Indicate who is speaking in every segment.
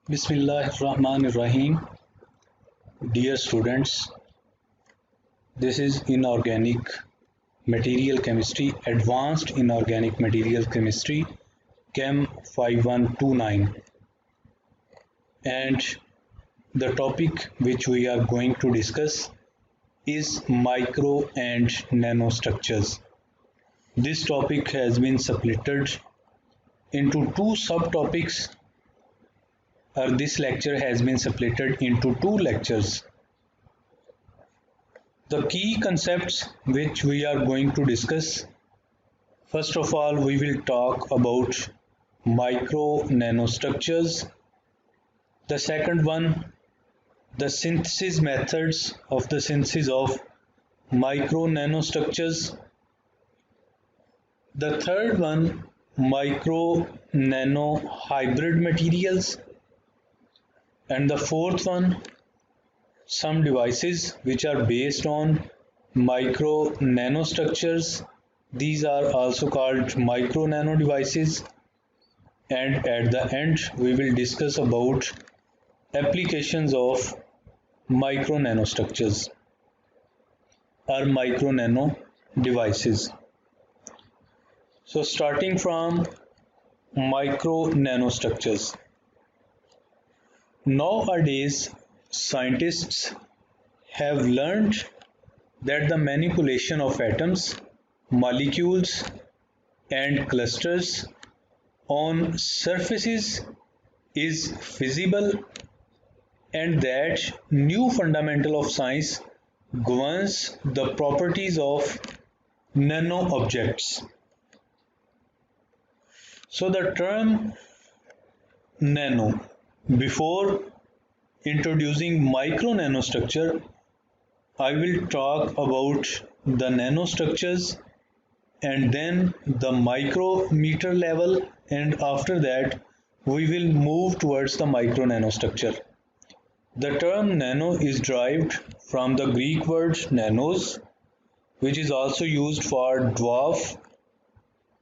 Speaker 1: Bismillahirrahmanirrahim. Dear students, this is Inorganic Material Chemistry, Advanced Inorganic Material Chemistry, Chem 5129. And the topic which we are going to discuss is micro and nanostructures. This topic has been splitted into two subtopics, or this lecture has been splitted into two lectures. The key concepts which we are going to discuss, first of all, we will talk about micro nanostructures. The second one, the synthesis methods of the synthesis of micro nanostructures. The third one, micro nano hybrid materials. And the fourth one, some devices which are based on micro nanostructures. These are also called micro nano devices. And at the end, we will discuss about applications of micro nanostructures or micro nano devices. So starting from micro nanostructures. Nowadays, scientists have learned that the manipulation of atoms, molecules, and clusters on surfaces is feasible, and that new fundamental of science governs the properties of nano objects. So the term nano, before introducing micro nanostructure, I will talk about the nanostructures and then the micrometer level, and after that we will move towards the micro nanostructure. The term nano is derived from the Greek word nanos, which is also used for dwarf.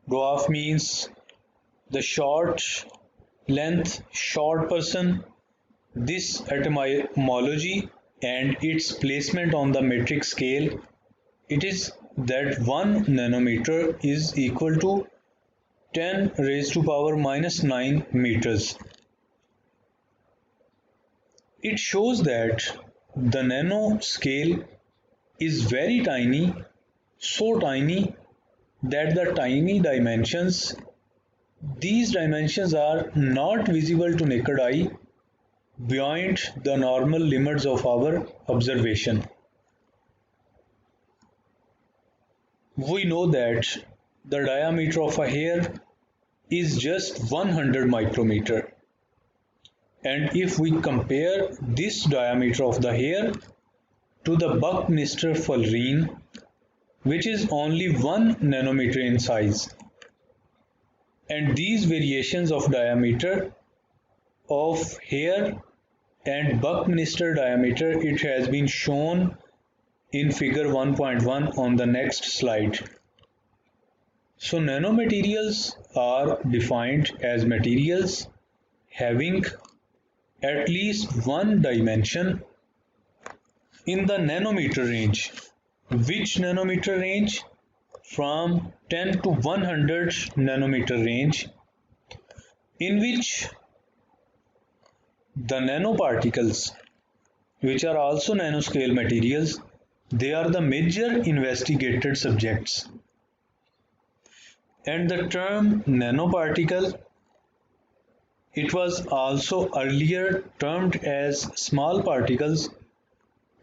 Speaker 1: Dwarf means the short length, short person. This etymology and its placement on the metric scale, it is that 1 nanometer is equal to 10 raised to power minus 9 meters. It shows that the nano scale is very tiny, so tiny that the tiny dimensions, these dimensions are not visible to naked eye beyond the normal limits of our observation. We know that the diameter of a hair is just 100 micrometer, and if we compare this diameter of the hair to the Buckminster fullerene, which is only 1 nanometer in size, and these variations of diameter of hair and Buckminster diameter, it has been shown in figure 1.1 on the next slide. So nanomaterials are defined as materials having at least one dimension in the nanometer range. Which nanometer range? From 10 to 100 nanometer range, in which the nanoparticles, which are also nanoscale materials, they are the major investigated subjects. And the term nanoparticle, it was also earlier termed as small particles.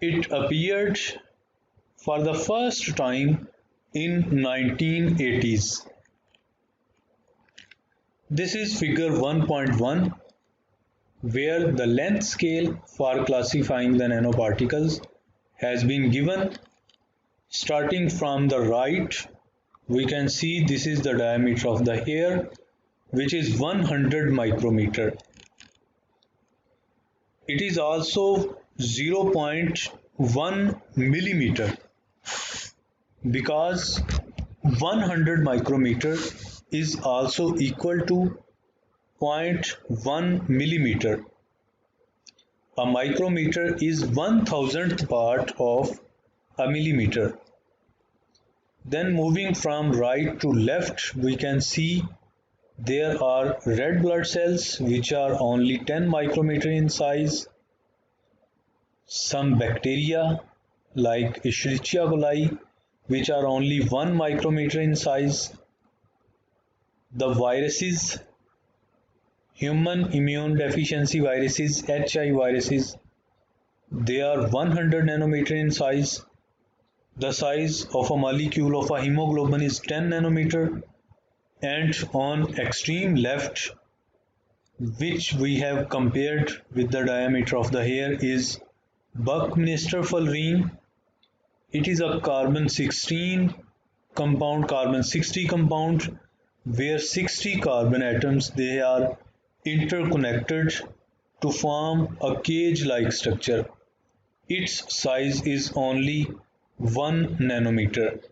Speaker 1: It appeared for the first time in 1980s. This is figure 1.1, where the length scale for classifying the nanoparticles has been given. Starting from the right, we can see this is the diameter of the hair, which is 100 micrometer. It is also 0.1 millimeter, because 100 micrometer is also equal to 0.1 millimeter. A micrometer is 1,000th part of a millimeter. Then moving from right to left, we can see there are red blood cells which are only 10 micrometer in size, some bacteria like Escherichia coli which are only 1 micrometer in size, the viruses, human immune deficiency viruses, HI viruses, they are 100 nanometer in size. The size of a molecule of a hemoglobin is 10 nanometer, and on extreme left, which we have compared with the diameter of the hair, is Buckminster fullerene. It is a carbon 16 compound, carbon 60 compound, where 60 carbon atoms they are interconnected to form a cage-like structure. Its size is only 1 nanometer.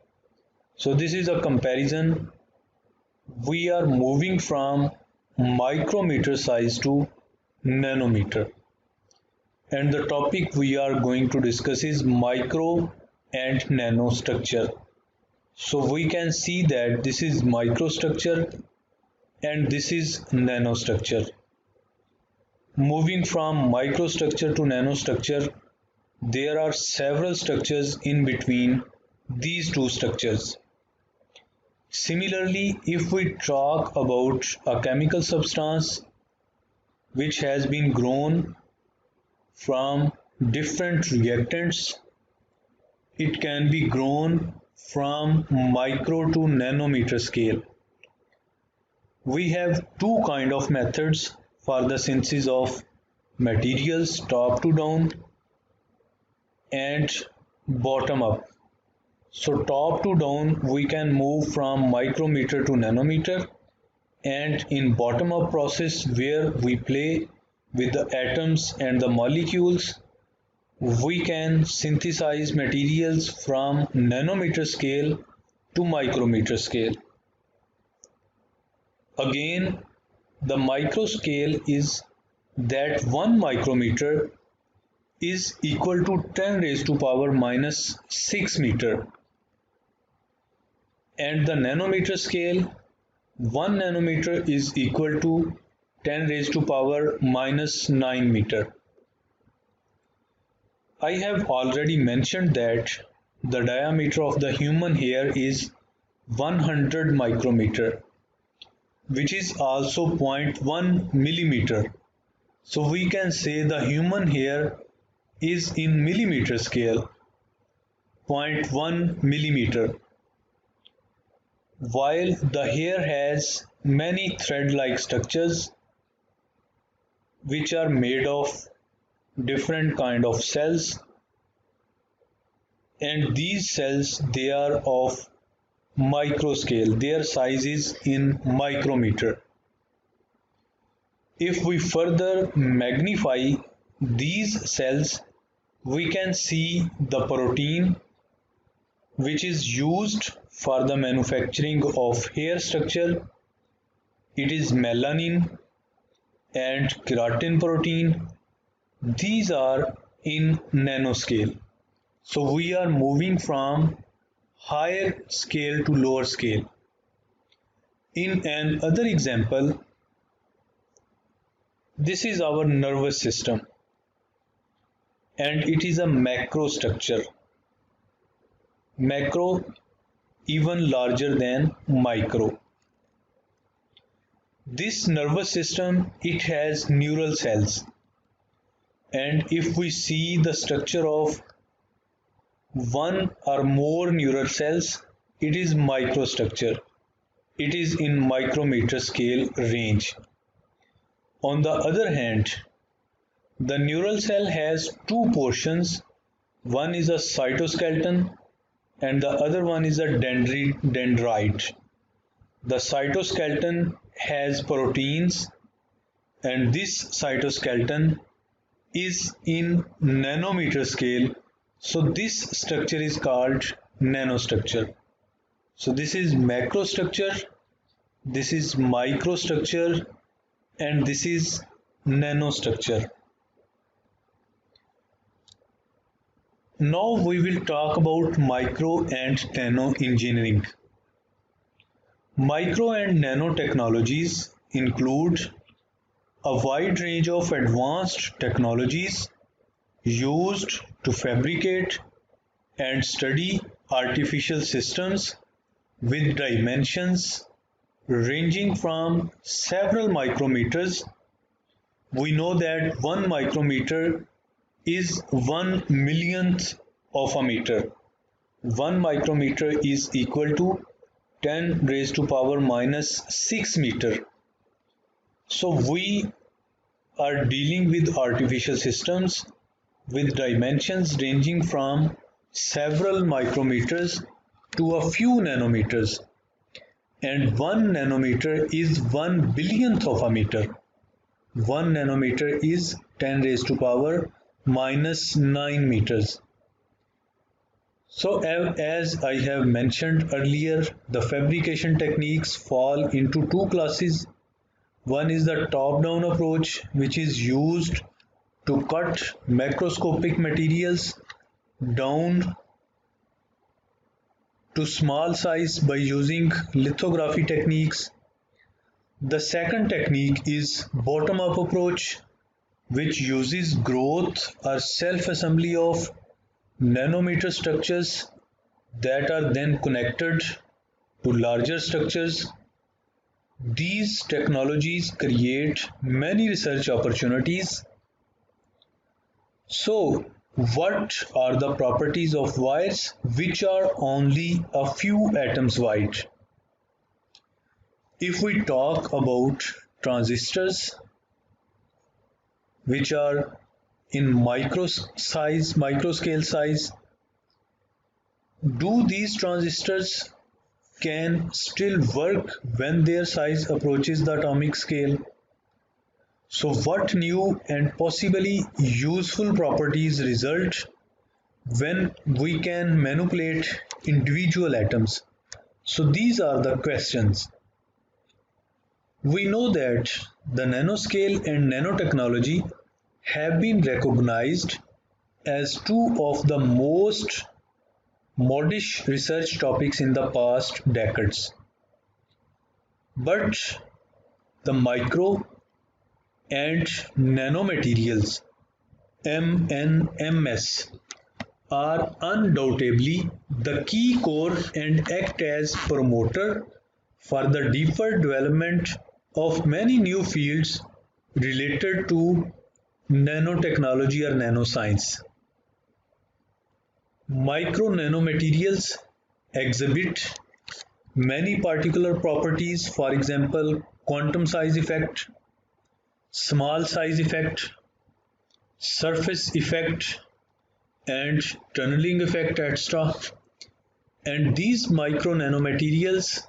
Speaker 1: So this is a comparison. We are moving from micrometer size to nanometer. And the topic we are going to discuss is micro and nanostructure. So we can see that this is microstructure and this is nanostructure. Moving from microstructure to nanostructure, there are several structures in between these two structures. Similarly, if we talk about a chemical substance which has been grown from different reactants, it can be grown from micro to nanometer scale. We have two kind of methods for the synthesis of materials, top to down and bottom up. So top to down we can move from micrometer to nanometer, and in bottom up process where we play with the atoms and the molecules, we can synthesize materials from nanometer scale to micrometer scale. Again, the micro scale is that 1 micrometer is equal to 10 raised to power minus 6 meter, and the nanometer scale, 1 nanometer is equal to 10 raised to power minus 9 meter. I have already mentioned that the diameter of the human hair is 100 micrometer, which is also 0.1 millimeter. So we can say the human hair is in millimeter scale, 0.1 millimeter, while the hair has many thread-like structures which are made of different kind of cells, and these cells they are of micro scale, their size is in micrometer. If we further magnify these cells, we can see the protein which is used for the manufacturing of hair structure. It is melanin and keratin protein. These are in nanoscale. So we are moving from higher scale to lower scale. In another example, this is our nervous system and it is a macro structure. Macro even larger than micro. This nervous system, it has neural cells, and if we see the structure of one or more neural cells, it is microstructure. It is in micrometer scale range. On the other hand, the neural cell has two portions. One is a cytoskeleton and the other one is a dendrite. The cytoskeleton has proteins, and this cytoskeleton is in nanometer scale. So this structure is called nanostructure. So this is macrostructure, this is microstructure, and this is nanostructure. Now we will talk about micro and nano engineering. Micro and nanotechnologies include a wide range of advanced technologies used to fabricate and study artificial systems with dimensions ranging from several micrometers. We know that 1 micrometer is 1 millionth of a meter. 1 micrometer is equal to 10 raised to power minus 6 meter. So we are dealing with artificial systems with dimensions ranging from several micrometers to a few nanometers, and 1 nanometer is 1 billionth of a meter. 1 nanometer is 10 raised to power minus 9 meters. So as I have mentioned earlier, the fabrication techniques fall into two classes. One is the top-down approach, which is used to cut macroscopic materials down to small size by using lithography techniques. The second technique is bottom-up approach, which uses growth or self-assembly of nanometer structures that are then connected to larger structures. These technologies create many research opportunities. So, what are the properties of wires which are only a few atoms wide? If we talk about transistors, which are in microscale size, do these transistors can still work when their size approaches the atomic scale? So what new and possibly useful properties result when we can manipulate individual atoms? So these are the questions. We know that the nanoscale and nanotechnology have been recognized as two of the most modish research topics in the past decades. But the micro and nanomaterials (MNMS) are undoubtedly the key core and act as promoter for the deeper development of many new fields related to nanotechnology or nanoscience. Micro-nanomaterials exhibit many particular properties, for example, quantum size effect, small size effect, surface effect, and tunneling effect, etc. And these micro-nanomaterials,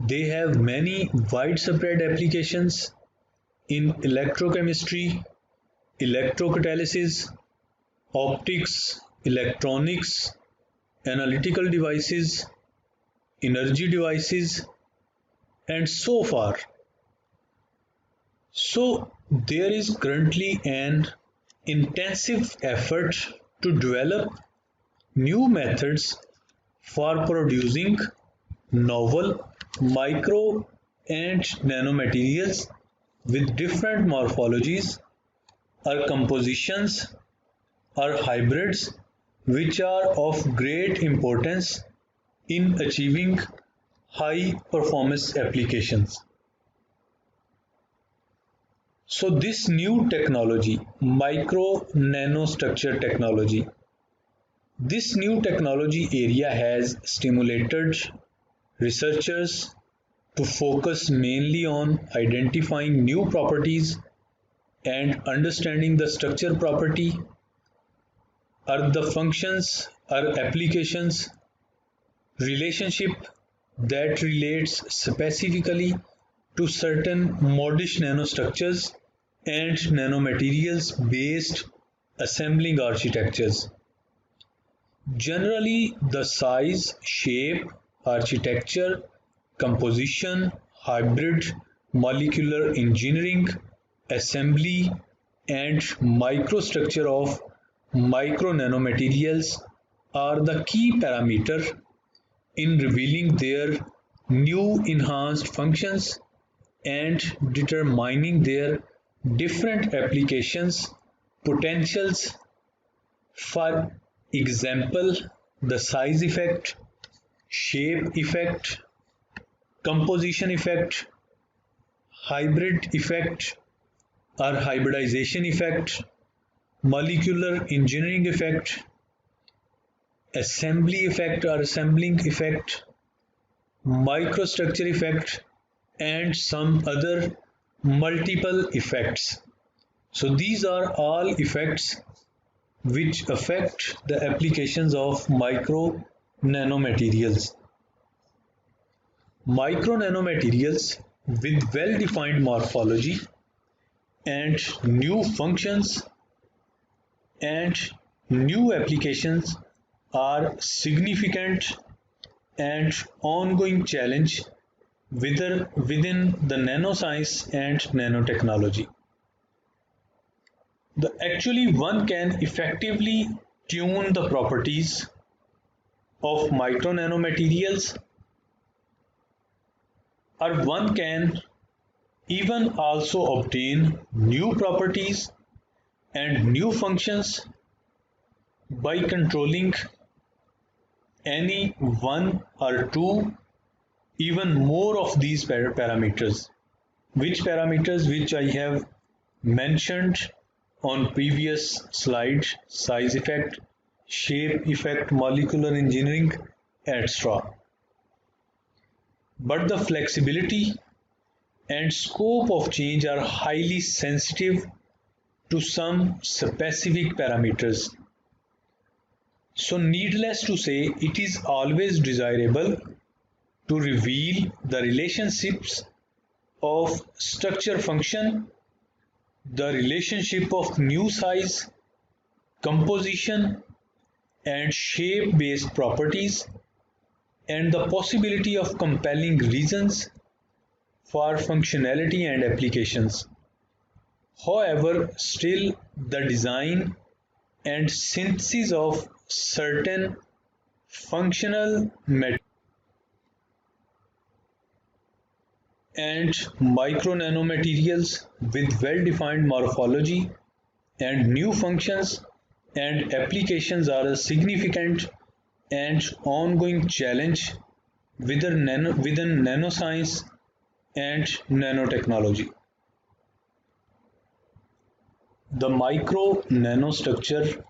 Speaker 1: they have many widespread applications in electrochemistry, electrocatalysis, optics, electronics, analytical devices, energy devices, and so far. So there is currently an intensive effort to develop new methods for producing novel micro and nanomaterials with different morphologies or compositions or hybrids, which are of great importance in achieving high performance applications. So this new technology, micro nanostructure technology, this new technology area has stimulated researchers to focus mainly on identifying new properties and understanding the structure property or the functions or applications relationship that relates specifically to certain modish nanostructures and nanomaterials based assembling architectures. Generally, the size, shape, architecture, composition, hybrid, molecular engineering, assembly, and microstructure of Micro nanomaterials are the key parameter in revealing their new enhanced functions and determining their different applications potentials. For example, the size effect, shape effect, composition effect, hybrid effect or hybridization effect, molecular engineering effect, assembly effect or assembling effect, microstructure effect, and some other multiple effects. So these are all effects which affect the applications of micro nanomaterials. Micro nanomaterials with well-defined morphology and new functions and new applications are significant and ongoing challenge within the nanoscience and nanotechnology. Actually, one can effectively tune the properties of micro nanomaterials, or one can even also obtain new properties and new functions by controlling any one or two, even more of these parameters. Which parameters which I have mentioned on previous slide: size effect, shape effect, molecular engineering, etc. But the flexibility and scope of change are highly sensitive to some specific parameters. So needless to say, it is always desirable to reveal the relationships of structure function, the relationship of new size, composition, and shape based properties, and the possibility of compelling reasons for functionality and applications. However, still the design and synthesis of certain functional and micro nanomaterials with well-defined morphology and new functions and applications are a significant and ongoing challenge within nanoscience and nanotechnology. The micro nanostructure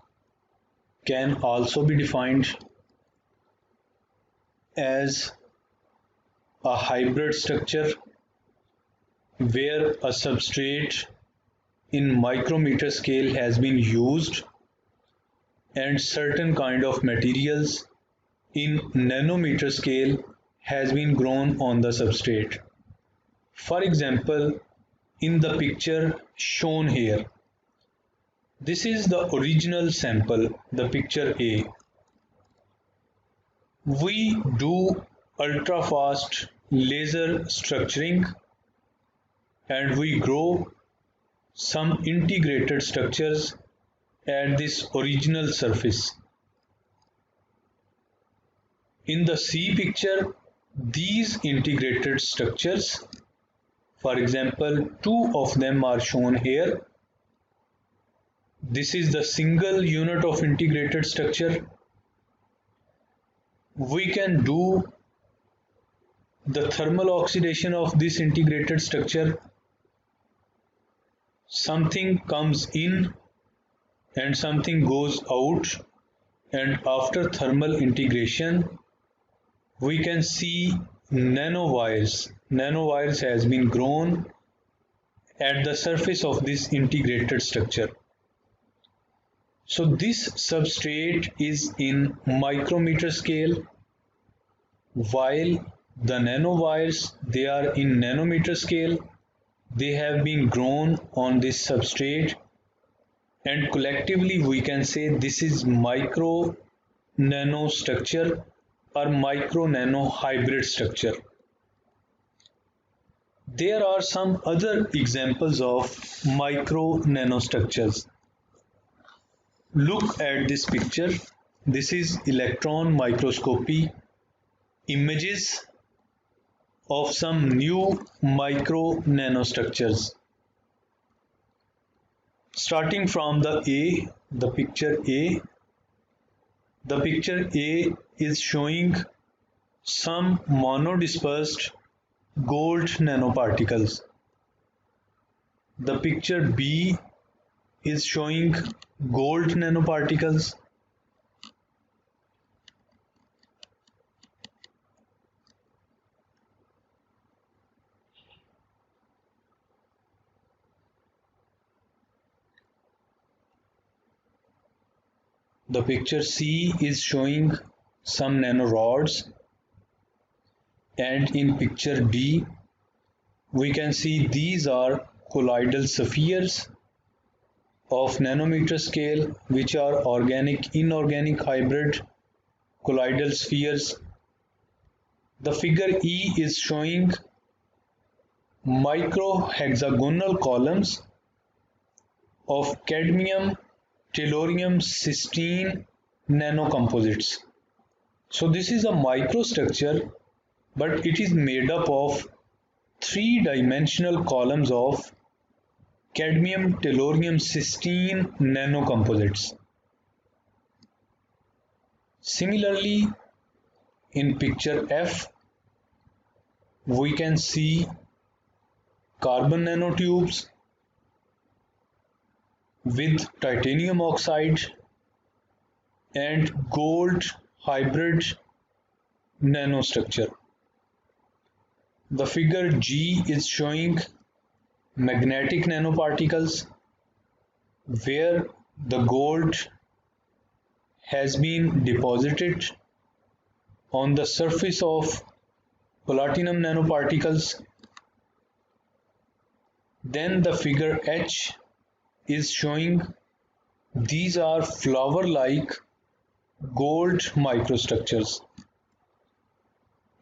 Speaker 1: can also be defined as a hybrid structure where a substrate in micrometer scale has been used and certain kind of materials in nanometer scale has been grown on the substrate. For example, in the picture shown here, this is the original sample, the picture A. We do ultra fast laser structuring and we grow some integrated structures at this original surface. In the C picture, these integrated structures, for example, two of them are shown here. This is the single unit of integrated structure. We can do the thermal oxidation of this integrated structure. Something comes in and something goes out, and after thermal integration we can see nanowires. Nanowires has been grown at the surface of this integrated structure. So this substrate is in micrometer scale, while the nanowires, they are in nanometer scale. They have been grown on this substrate, and collectively we can say this is micro nanostructure or micro nano hybrid structure. There are some other examples of micro nanostructures. Look at this picture. This is electron microscopy images of some new micro nanostructures. Starting from the picture A, the picture A is showing some monodispersed gold nanoparticles. The picture B is showing gold nanoparticles. The picture C is showing some nanorods, and in picture D we can see these are colloidal spheres of nanometer scale, which are organic inorganic hybrid colloidal spheres. The figure E is showing microhexagonal columns of cadmium tellurium cysteine nanocomposites. So this is a microstructure, but it is made up of three-dimensional columns of cadmium tellurium cysteine nanocomposites. Similarly, in picture F, we can see carbon nanotubes with titanium oxide and gold hybrid nanostructure. The figure G is showing magnetic nanoparticles where the gold has been deposited on the surface of platinum nanoparticles. Then the figure H is showing these are flower-like gold microstructures.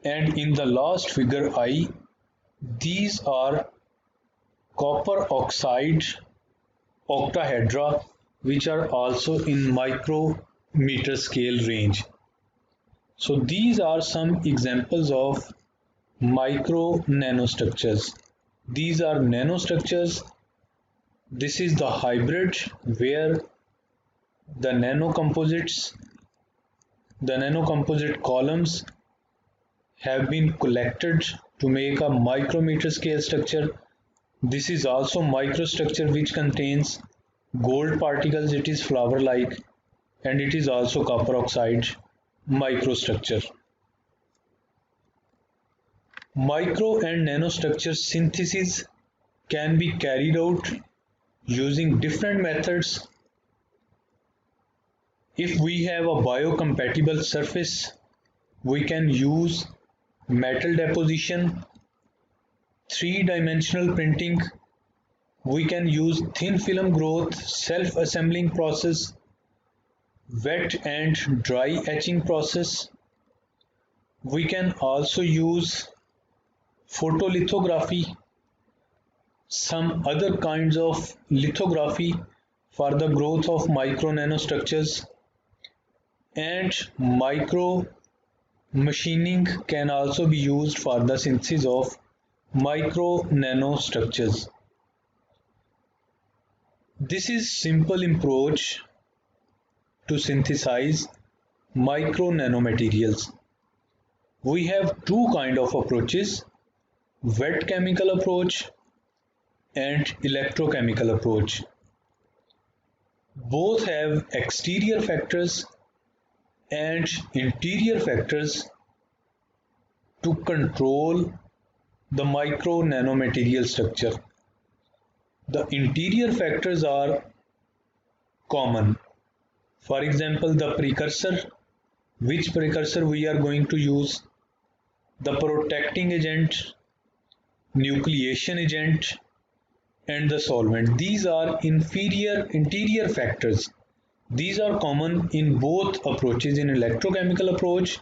Speaker 1: And in the last figure I, these are copper oxide octahedra, which are also in micrometer scale range. So these are some examples of micro nanostructures. These are nanostructures. This is the hybrid where the nanocomposite columns have been collected to make a micrometer scale structure. This is also microstructure which contains gold particles. It is flower-like, and it is also copper oxide microstructure. Micro and nanostructure synthesis can be carried out using different methods. If we have a biocompatible surface, we can use metal deposition, three-dimensional printing. We can use thin film growth, self-assembling process, wet and dry etching process. We can also use photolithography, some other kinds of lithography for the growth of micro nanostructures, and micro machining can also be used for the synthesis of micro nanostructures. This is simple approach to synthesize micro nanomaterials. We have two kind of approaches, wet chemical approach and electrochemical approach. Both have exterior factors and interior factors to control the micro nanomaterial structure. The interior factors are common. For example, the precursor, which precursor we are going to use, the protecting agent, nucleation agent, and the solvent. These are interior factors. These are common in both approaches, in electrochemical approach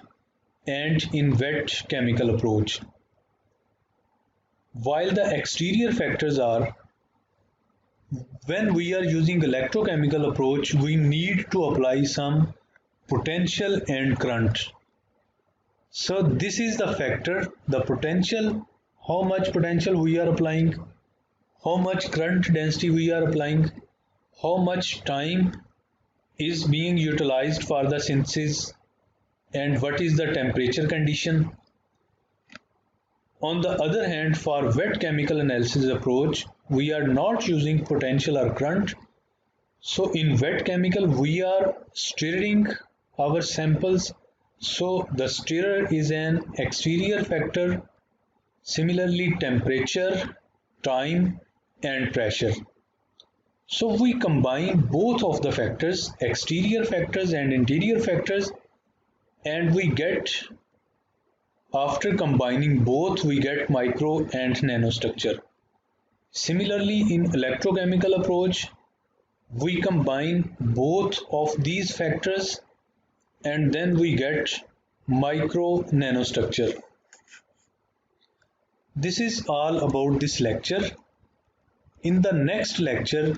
Speaker 1: and in wet chemical approach. While the exterior factors are When we are using electrochemical approach, we need to apply some potential and current. So this is the factor, the potential, how much potential we are applying, how much current density we are applying, how much time is being utilized for the synthesis, and what is the temperature condition. On the other hand, for wet chemical analysis approach, we are not using potential or current. So in wet chemical, we are stirring our samples. So the stirrer is an exterior factor. Similarly, temperature, time, and pressure. So we combine both of the factors, exterior factors and interior factors, and we get, after combining both, we get micro and nanostructure. Similarly, in electrochemical approach, we combine both of these factors and then we get micro nanostructure. This is all about this lecture. In the next lecture,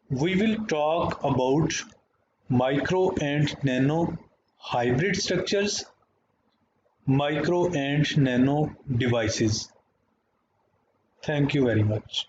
Speaker 1: we will talk about micro and nano hybrid structures, micro and nano devices. Thank you very much.